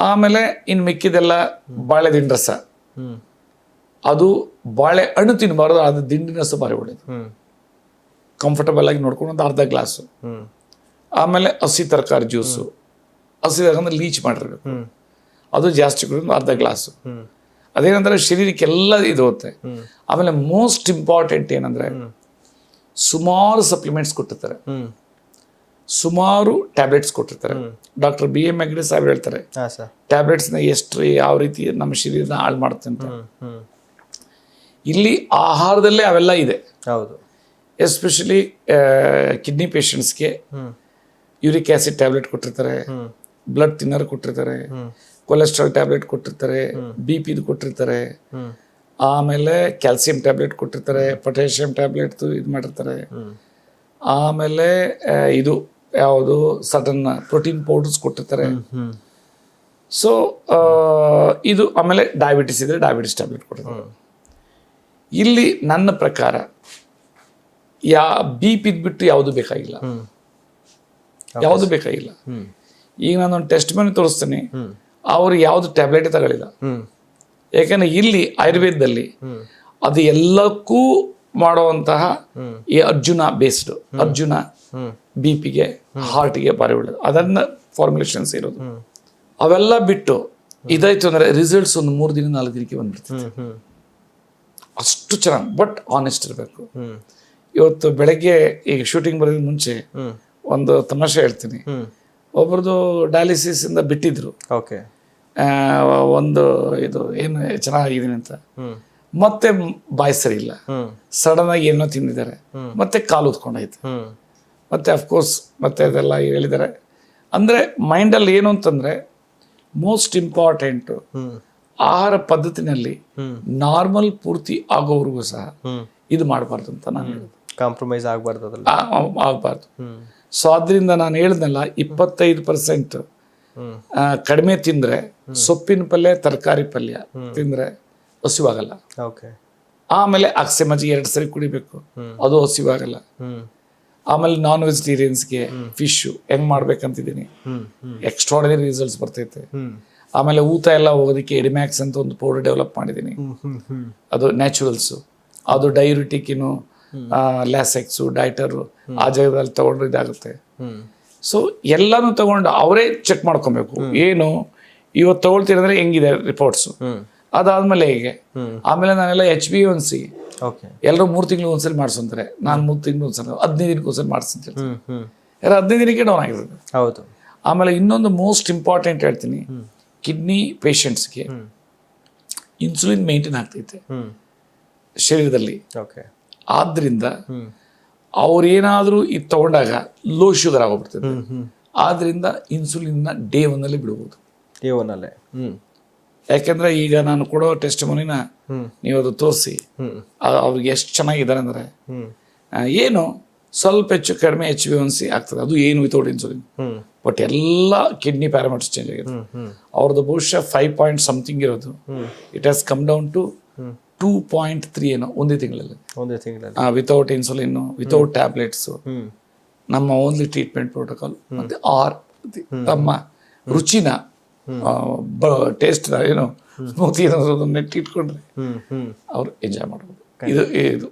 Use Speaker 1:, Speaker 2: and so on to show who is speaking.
Speaker 1: ಆಮೇಲೆ ಇನ್ನು ಮಿಕ್ಕಿದೆಲ್ಲ ಬಾಳೆ ದಿಂಡು ರಸ,
Speaker 2: ಹ್ಮ್
Speaker 1: ಅದು ಬಾಳೆ ಹಣ್ಣು ತಿನ್ನಬಾರ್ದು, ಅದು ದಿಂಡಿನ ರಸ ಭಾರಿ ಒಳ್ಳೇದು.
Speaker 2: ಹ್ಮ್
Speaker 1: ಕಂಫರ್ಟಬಲ್ ಆಗಿ ನೋಡ್ಕೊಂಡು ಒಂದು ಅರ್ಧ ಗ್ಲಾಸು.
Speaker 2: ಹ್ಮ್
Speaker 1: ಆಮೇಲೆ ಹಸಿ ತರಕಾರಿ ಜ್ಯೂಸು, ಹಸಿ ತರಕಾರಿ ಲೀಚ್ ಮಾಡಿರ್ಬೇಕು,
Speaker 2: ಹ್ಮ್
Speaker 1: ಅದು ಜಾಸ್ತಿ ಕುಡಿದು ಅರ್ಧ ಗ್ಲಾಸು.
Speaker 2: ಹ್ಮ್
Speaker 1: ಅದೇನಂದ್ರೆ ಶರೀರಕ್ಕೆಲ್ಲ ಇದು ಹೋಗುತ್ತೆ. ಆಮೇಲೆ ಮೋಸ್ಟ್ ಇಂಪಾರ್ಟೆಂಟ್ ಏನಂದ್ರೆ ಸುಮಾರು ಸಪ್ಲಿಮೆಂಟ್ಸ್ ಕೊಟ್ಟಿರ್ತಾರೆ,
Speaker 2: ಹ್ಮ್
Speaker 1: ಸುಮಾರು ಟ್ಯಾಬ್ಲೆಟ್ಸ್ ಕೊಟ್ಟಿರ್ತಾರೆ. ಡಾಕ್ಟರ್ BM ಹೆಗ್ಡೆ ಸಾಹೇಬ್ ಹೇಳ್ತಾರೆ
Speaker 2: ಹಾಂ ಸರ್.
Speaker 1: ಟ್ಯಾಬ್ಲೆಟ್ಸ್ನ ಎಷ್ಟು ಯಾವ ರೀತಿ ನಮ್ಮ ಶರೀರನ ಹಾಳು ಮಾಡುತ್ತೆ ಅಂತ.
Speaker 2: ಹ್ಮ್
Speaker 1: ಇಲ್ಲಿ ಆಹಾರದಲ್ಲೇ ಅವೆಲ್ಲ ಇದೆ.
Speaker 2: ಹೌದು.
Speaker 1: ಎಸ್ಪೆಷಲಿ ಕಿಡ್ನಿ ಪೇಷಂಟ್ಸ್ಗೆ ಯೂರಿಕ್ ಆ್ಯಸಿಡ್ ಟ್ಯಾಬ್ಲೆಟ್ ಕೊಟ್ಟಿರ್ತಾರೆ, ಬ್ಲಡ್ ಥಿನ್ನರ್ ಕೊಟ್ಟಿರ್ತಾರೆ, ಕೊಲೆಸ್ಟ್ರಾಲ್ ಟ್ಯಾಬ್ಲೆಟ್ ಕೊಟ್ಟಿರ್ತಾರೆ, BP ಕೊಟ್ಟಿರ್ತಾರೆ, ಆಮೇಲೆ ಕ್ಯಾಲ್ಸಿಯಂ ಟ್ಯಾಬ್ಲೆಟ್ ಕೊಟ್ಟಿರ್ತಾರೆ, ಪೊಟ್ಯಾಷಿಯಂ ಟ್ಯಾಬ್ಲೆಟ್ ಇದು ಮಾಡಿರ್ತಾರೆ, ಆಮೇಲೆ ಇದು ಯಾವುದು ಸಡನ್ ಪ್ರೋಟೀನ್ ಪೌಡರ್ಸ್ ಕೊಟ್ಟಿರ್ತಾರೆ. ಸೊ ಇದು ಆಮೇಲೆ ಡಯಾಬಿಟಿಸ್ ಇದ್ರೆ ಡಯಾಬಿಟಿಸ್ ಟ್ಯಾಬ್ಲೆಟ್ ಕೊಟ್ಟಿರ್ತಾರೆ. ಇಲ್ಲಿ ನನ್ನ ಪ್ರಕಾರ BP ಬಿಟ್ಟು ಯಾವುದು ಬೇಕಾಗಿಲ್ಲ, ಯಾವುದು ಬೇಕಾಗಿಲ್ಲ. ಈಗ ನಾನೊಂದು ಟೆಸ್ಟ್ ಮನೆ ತೋರಿಸ್ತೀನಿ, ಅವರು ಯಾವುದು ಟ್ಯಾಬ್ಲೆಟ್ ತಗೊಳ್ಳಿಲ್ಲ. ಯಾಕಂದ್ರೆ ಇಲ್ಲಿ ಆಯುರ್ವೇದದಲ್ಲಿ ಅದು ಎಲ್ಲಕ್ಕೂ ಮಾಡುವಂತಹ ಈ ಅರ್ಜುನ ಬೇಸ್ಡ್, ಅರ್ಜುನ BPಗೆ ಹಾರ್ಟ್ಗೆ ಭಾರಿ ಒಳ್ಳೆಯದು, ಅದನ್ನ ಫಾರ್ಮುಲೇಷನ್ಸ್ ಇರೋದು. ಅವೆಲ್ಲ ಬಿಟ್ಟು ಇದಾಯ್ತು ಅಂದ್ರೆ ರಿಸಲ್ಟ್ಸ್ ಒಂದು 3 ದಿನ 4 ದಿನಕ್ಕೆ ಬಂದ್ಬಿಡ್ತದೆ. ಅಷ್ಟು ಚೆನ್ನಾಗಿ, ಬಟ್ ಆನೆಸ್ಟ್ ಇರಬೇಕು. ಇವತ್ತು ಬೆಳಗ್ಗೆ ಈಗ ಶೂಟಿಂಗ್ ಬರೋದ್ರ ಮುಂಚೆ ಒಂದು ತಮಾಷೆ ಹೇಳ್ತೀನಿ. ಒಬ್ರದ್ದು ಡಯಾಲಿಸಿಸ್ ಇಂದ ಬಿಟ್ಟಿದ್ರು,
Speaker 2: ಓಕೆ,
Speaker 1: ಒಂದು ಇದು ಏನು ಚೆನ್ನಾಗಿದ್ದೀನಿ ಅಂತ, ಮತ್ತೆ ಬಾಯಿ ಸರಿ ಇಲ್ಲ, ಸಡನ್ ಆಗಿ ಏನೋ ತಿಂದಿದ್ದಾರೆ, ಮತ್ತೆ ಕಾಲು ಉತ್ಕೊಂಡಾಯ್ತು, ಮತ್ತೆ ಅಫ್ಕೋರ್ಸ್ ಮತ್ತೆ ಅದೆಲ್ಲ ಹೇಳಿದ್ದಾರೆ. ಅಂದರೆ ಮೈಂಡಲ್ಲಿ ಏನು ಅಂತಂದರೆ ಮೋಸ್ಟ್ ಇಂಪಾರ್ಟೆಂಟು ಆಹಾರ ಪದ್ಧತಿನಲ್ಲಿ ನಾರ್ಮಲ್ ಪೂರ್ತಿ ಆಗೋವರೆಗೂ ಸಹ ಇದು ಮಾಡಬಾರ್ದು ಅಂತ ನಾನು ಹೇಳೋದು.
Speaker 2: ಕಾಂಪ್ರಮೈಸ್ ಆಗಬಾರ್ದು,
Speaker 1: ಆಗಬಾರ್ದು. ಸೊ ಅದರಿಂದ ನಾನು ಹೇಳಿದ್ನಲ್ಲ, 25% ಕಡಿಮೆ ತಿಂದರೆ, ಸೊಪ್ಪಿನ ಪಲ್ಯ ತರಕಾರಿ ಪಲ್ಯ ತಿಂದರೆ ಹಸಿವಾಗಲ್ಲ.
Speaker 2: ಓಕೆ.
Speaker 1: ಆಮೇಲೆ ಅಗಸೆ ಮಜ್ಜಿಗೆ 2 ಸರಿ ಕುಡಿಬೇಕು, ಅದು ಹಸಿವಾಗಲ್ಲ. ಆಮೇಲೆ ನಾನ್ ವೆಜಿಟೇರಿಯನ್ಸ್ಗೆ ಫಿಶು ಹೆಂಗ್ ಮಾಡ್ಬೇಕಂತಿದ್ದೀನಿ, ಎಕ್ಸ್ಟ್ರಾರ್ಡಿನರಿ ರಿಸಲ್ಟ್ಸ್ ಬರ್ತೈತೆ. ಆಮೇಲೆ ಊತ ಎಲ್ಲ ಹೋಗೋದಕ್ಕೆ ಎಡಿಮ್ಯಾಕ್ಸ್ ಅಂತ ಒಂದು ಪೌಡರ್ ಡೆವಲಪ್ ಮಾಡಿದ್ದೀನಿ, ಅದು ನ್ಯಾಚುರಲ್ಸು, ಅದು ಡೈಯೂರಿಟಿಕ್ಕಿನು ಲ್ಯಾಸೆಕ್ಸು ಡೈಟರು ಆ ಜಾಗದಲ್ಲಿ ತಗೊಂಡ್ರೆ ಇದಾಗುತ್ತೆ. ಸೊ ಎಲ್ಲನೂ ತಗೊಂಡು ಅವರೇ ಚೆಕ್ ಮಾಡ್ಕೊಬೇಕು, ಏನು ಇವತ್ತು ತಗೊಳ್ತೀರಂದ್ರೆ ಹೆಂಗಿದೆ ರಿಪೋರ್ಟ್ಸು, ಅದಾದ್ಮೇಲೆ ಹೇಗೆ. ಆಮೇಲೆ ನಾನೆಲ್ಲ HbA1c ಎಲ್ಲರೂ 3 ತಿಂಗಳು ಒಂದ್ಸರಿ ಮಾಡಿಸ್ತಾರೆ, ನಾನು 3 ತಿಂಗಳು ಒಂದ್ಸಲ 15 ದಿನಕ್ಕೆ ಒಂದ್ಸರಿ ಮಾಡಿಸ್ತೀನಿ. ಯಾರು 15 ದಿನಕ್ಕೆ ಡೌನ್ ಆಗಿರುತ್ತೆ.
Speaker 2: ಹೌದು.
Speaker 1: ಆಮೇಲೆ ಇನ್ನೊಂದು ಮೋಸ್ಟ್ ಇಂಪಾರ್ಟೆಂಟ್ ಹೇಳ್ತೀನಿ, ಕಿಡ್ನಿ ಪೇಷಂಟ್ಸ್ಗೆ ಇನ್ಸುಲಿನ್ ಮೇಂಟೈನ್ ಆಗ್ತೈತೆ ಶರೀರದಲ್ಲಿ. ಆದ್ರಿಂದ ಅವ್ರೇನಾದರೂ ಇದು ತಗೊಂಡಾಗ ಲೋ ಶುಗರ್ ಆಗೋಗ್ಬಿಡ್ತದೆ. ಆದ್ರಿಂದ ಇನ್ಸುಲಿನ್ನ ಡೇ 1 ಬಿಡ್ಬೋದು. ಯಾಕೆಂದ್ರೆ ಈಗ ನಾನು ಕೊಡೋ ಟೆಸ್ಟ್ ಮನಿನ ನೀವು ಅದು ತೋರಿಸಿ ಅವ್ರಿಗೆ ಎಷ್ಟು ಚೆನ್ನಾಗಿದ್ದಾರೆ ಅಂದರೆ, ಏನು ಸ್ವಲ್ಪ ಹೆಚ್ಚು ಕಡಿಮೆ HbA1c ಆಗ್ತದೆ, ಅದು ಏನು ವಿತೌಟ್ ಇನ್ಸುಲಿನ್. ಬಟ್ ಎಲ್ಲ ಕಿಡ್ನಿ ಪ್ಯಾರಾಮೀಟರ್ಸ್ ಚೇಂಜ್ ಆಗಿದೆ. ಅವ್ರದ್ದು ಬಹುಶಃ 5 ಪಾಯಿಂಟ್ ಸಮಥಿಂಗ್ ಇರೋದು, it has come down to 2.3 ಏನೋ ಒಂದೇ ತಿಂಗಳಲ್ಲಿ. ವಿತೌಟ್ ಇನ್ಸುಲಿನ್, ವಿತೌಟ್ ಟ್ಯಾಬ್ಲೆಟ್ಸು, ನಮ್ಮ ಓನ್ಲಿ ಟ್ರೀಟ್ಮೆಂಟ್ ಪ್ರೋಟೋಕಾಲ್, ಮತ್ತೆ ತಮ್ಮ ರುಚಿನ ಟೇಸ್ಟ್ ಏನು ಸ್ಮೂತಿ ನೆಟ್ಟಿಟ್ಕೊಂಡ್ರೆ ಅವ್ರು ಎಂಜಾಯ್ ಮಾಡ್ಬೋದು. ಇದು